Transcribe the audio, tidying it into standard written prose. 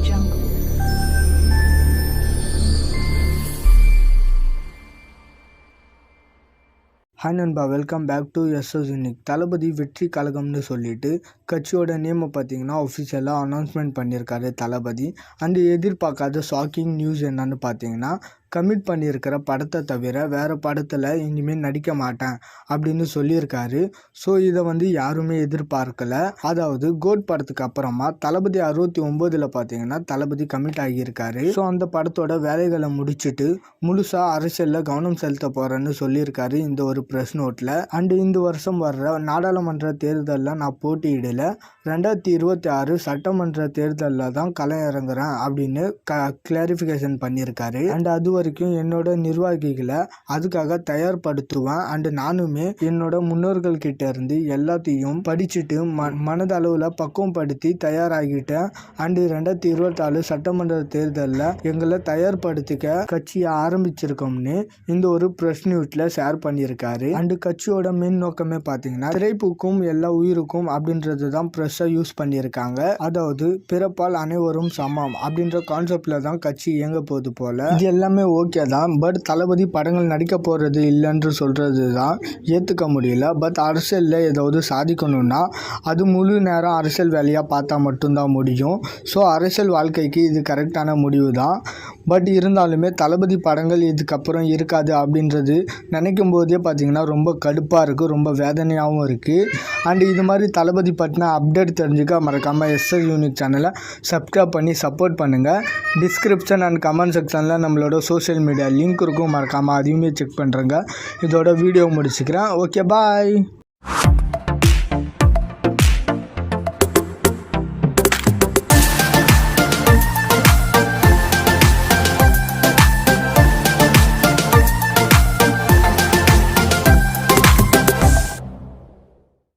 Jungle. Hi நண்பா, welcome back to SS Unique. தளபதி வெற்றி கழகம்னு சொல்லிட்டு கட்சியோட நேமை பார்த்தீங்கன்னா ஒஃபிஷியலாக அனௌன்ஸ்மெண்ட் பண்ணியிருக்காரு தளபதி. அண்ட் எதிர்பார்க்காத ஷாக்கிங் நியூஸ் என்னன்னு பார்த்தீங்கன்னா, கமிட் பண்ணியிருக்கிற படத்தை தவிர வேறு படத்தில் இனிமேல் நடிக்க மாட்டேன் அப்படின்னு சொல்லியிருக்காரு. ஸோ இதை யாருமே எதிர்பார்க்கல. அதாவது கோட் படத்துக்கு அப்புறமா தளபதி 69 பார்த்தீங்கன்னா தளபதி கமிட் ஆகியிருக்காரு. ஸோ அந்த படத்தோட வேலைகளை முடிச்சுட்டு முழுசாக அரசியலில் கவனம் செலுத்த போகிறேன்னு சொல்லியிருக்காரு இந்த ஒரு ப்ரெஸ் நோட்டில். அண்டு இந்த வருஷம் வர்ற நாடாளுமன்ற தேர்தலில் நான் போட்டியிடலை, 2026 சட்டமன்ற தேர்தலில் தான் களம் இறங்குறேன் அப்படின்னு கிளாரிஃபிகேஷன் பண்ணியிருக்காரு. அண்ட் அது வரைக்கும் என்னோட நிர்வாகிகளை அதுக்காக தயார்படுத்துவேன். அண்டு நானுமே என்னோட முன்னோர்கள் கிட்ட இருந்து எல்லாத்தையும் படிச்சுட்டு மனதளவில் பக்குவப்படுத்தி தயாராகிட்டேன். அண்டு 2024 சட்டமன்ற தேர்தலில் எங்களை தயார்படுத்திக்க கட்சியை ஆரம்பிச்சிருக்கோம்னு இந்த ஒரு ப்ரெஸ் நியூஸ்ல ஷேர் பண்ணியிருக்காரு. அண்டு கட்சியோட மெயின் நோக்கமே பார்த்தீங்கன்னா திரைப்புக்கும் எல்லா உயிருக்கும் அப்படின்றது தான் ப்ரெஸ்ஸை யூஸ் பண்ணியிருக்காங்க. அதாவது பிறப்பால் அனைவரும் சமம் அப்படின்ற கான்செப்ட்ல தான் கட்சி இயங்க போகுது போல. இது எல்லாமே ஓகே தான். பட் தளபதி படங்கள் நடிக்க போகிறது இல்லைன்னு சொல்கிறது தான் ஏற்றுக்க முடியல. பட் அரசியலில் ஏதாவது சாதிக்கணும்னா அது முழு நேரம் அரசியல் வேலையாக பார்த்தா மட்டும்தான் முடியும். ஸோ அரசியல் வாழ்க்கைக்கு இது கரெக்டான முடிவு தான். பட் இருந்தாலுமே தளபதி படங்கள் இதுக்கப்புறம் இருக்காது அப்படின்றது நினைக்கும் போதே பார்த்திங்கன்னா ரொம்ப கடுப்பாக இருக்குது, ரொம்ப வேதனையாகவும் இருக்குது. அண்டு இது மாதிரி தளபதி பற்றின அப்டேட் தெரிஞ்சுக்க மறக்காமல் எஸ்எஸ் யூனிக் சேனலை சப்ஸ்கிரைப் பண்ணி சப்போர்ட் பண்ணுங்கள். டிஸ்கிரிப்ஷன் அண்ட் கமெண்ட் செக்ஷனில் நம்மளோட சோஷியல் மீடியா லிங்க் இருக்கும், மறக்காமல் அதையுமே செக் பண்ணுறேங்க. இதோட வீடியோ முடிச்சுக்கிறேன். ஓகே, பாய்.